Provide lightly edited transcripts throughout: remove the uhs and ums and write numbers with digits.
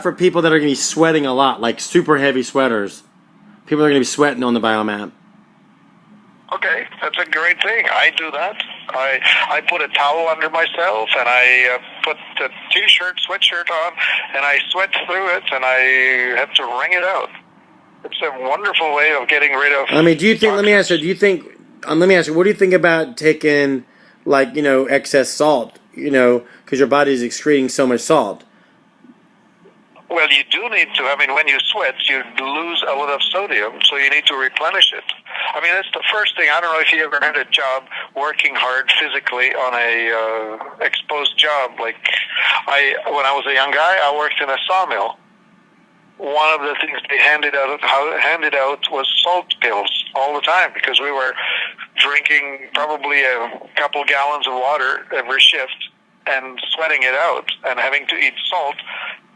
For people that are going to be sweating a lot, like super heavy sweaters. People are going to be sweating on the Biomat. Okay, that's a great thing. I do that. I put a towel under myself, and I put the t-shirt, sweatshirt on, and I sweat through it, and I have to wring it out. It's a wonderful way of getting rid of. I mean, do you think? Let me ask you. What do you think about taking, like, excess salt? Because your body is excreting so much salt. Well, you do need to. I mean, when you sweat, you lose a lot of sodium, so you need to replenish it. I mean, that's the first thing. I don't know if you ever had a job working hard physically on a exposed job. Like, when I was a young guy, I worked in a sawmill. One of the things they handed out was salt pills all the time, because we were drinking probably a couple gallons of water every shift and sweating it out and having to eat salt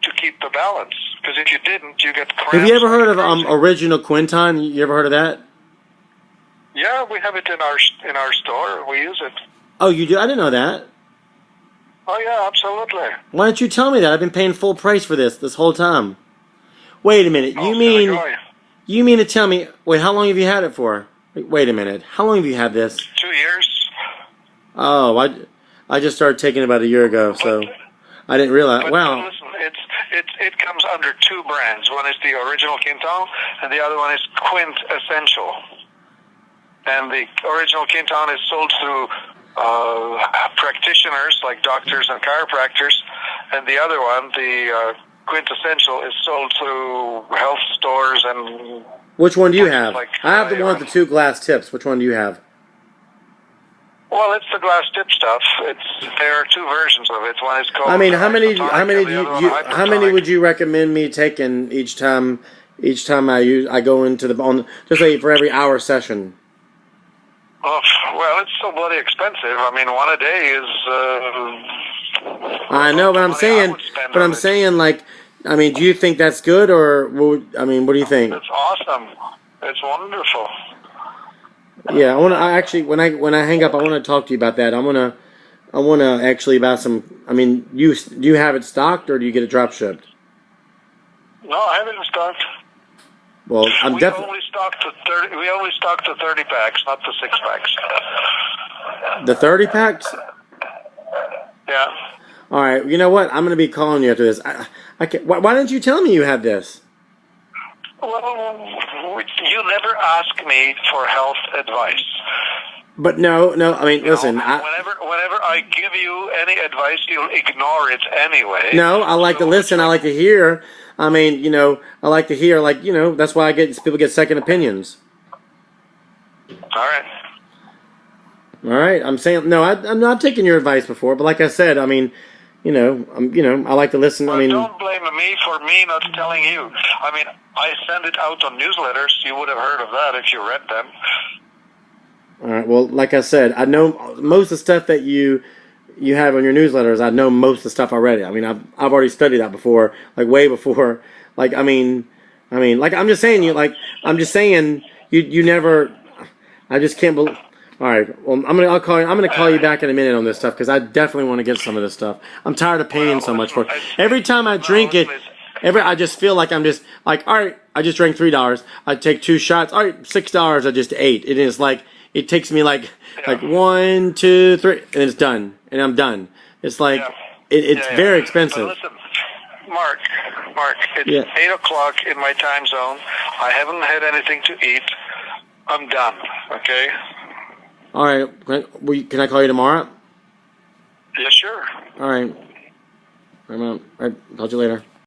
to keep the balance. Because if you didn't, you get cramps. Have you ever heard of Original Quinton? You ever heard of that? Yeah, we have it in our store. We use it. Oh, you do? I didn't know that. Oh yeah, absolutely. Why didn't you tell me that? I've been paying full price for this whole time. Wait a minute. You mean to tell me? Wait, how long have you had it for? Wait a minute. How long have you had this? 2 years. Oh, I just started taking it about a year ago, so I didn't realize. Wow. But listen, it comes under two brands. One is the Original Quinton, and the other one is Quint Essential. And the Original Quinton is sold through practitioners like doctors and chiropractors, and the other one, the Quint Essential, is sold through health stores and. Which one do you have? I have the one with the 2 glass tips. Which one do you have? Well, it's the glass tip stuff. There are 2 versions of it. One is called. I mean, how many would you recommend me taking each time I go into just say for every hour session? Oh, well, it's so bloody expensive. I mean, one a day is. I know, but I'm saying, like, I mean, do you think that's good, or what do you think? It's awesome. It's wonderful. Yeah, when I hang up, I want to talk to you about that. I want to actually about some. I mean, do you have it stocked, or do you get it drop shipped? No, I have it in stock. Well, we only stock the 30 packs, not the 6 packs. The 30 packs? Yeah. All right. You know what? I'm going to be calling you after this. I can't, why didn't you tell me you had this? Well, you never ask me for health advice. But no. I mean, listen. Whenever I give you any advice, you'll ignore it anyway. No, I like to listen. I like to hear. I mean, I like to hear. Like, that's why people get second opinions. All right. I'm saying no. I'm not taking your advice before, but like I said, I mean, I like to listen. Well, I mean, don't blame me for me not telling you. I mean, I send it out on newsletters. You would have heard of that if you read them. All right. Well, like I said, I know most of the stuff that you have on your newsletters. I know most of the stuff already. I mean, I've already studied that before, like way before. Like, I mean, like I'm just saying you never. I just can't believe. All right. Well, I'm gonna call you back in a minute on this stuff, because I definitely want to get some of this stuff. I'm tired of paying so much for it. Every time I drink it, I just feel like I'm just like, all right, I just drank $3. I take 2 shots. All right, $6. I just ate. It is like it takes me like 1, 2, 3, and it's done, and I'm done. It's like it's very expensive. But listen, Mark, it's 8 o'clock in my time zone. I haven't had anything to eat. I'm done. Okay. All right. Can I call you tomorrow? Yeah, sure. All right. All right. Talk to you later.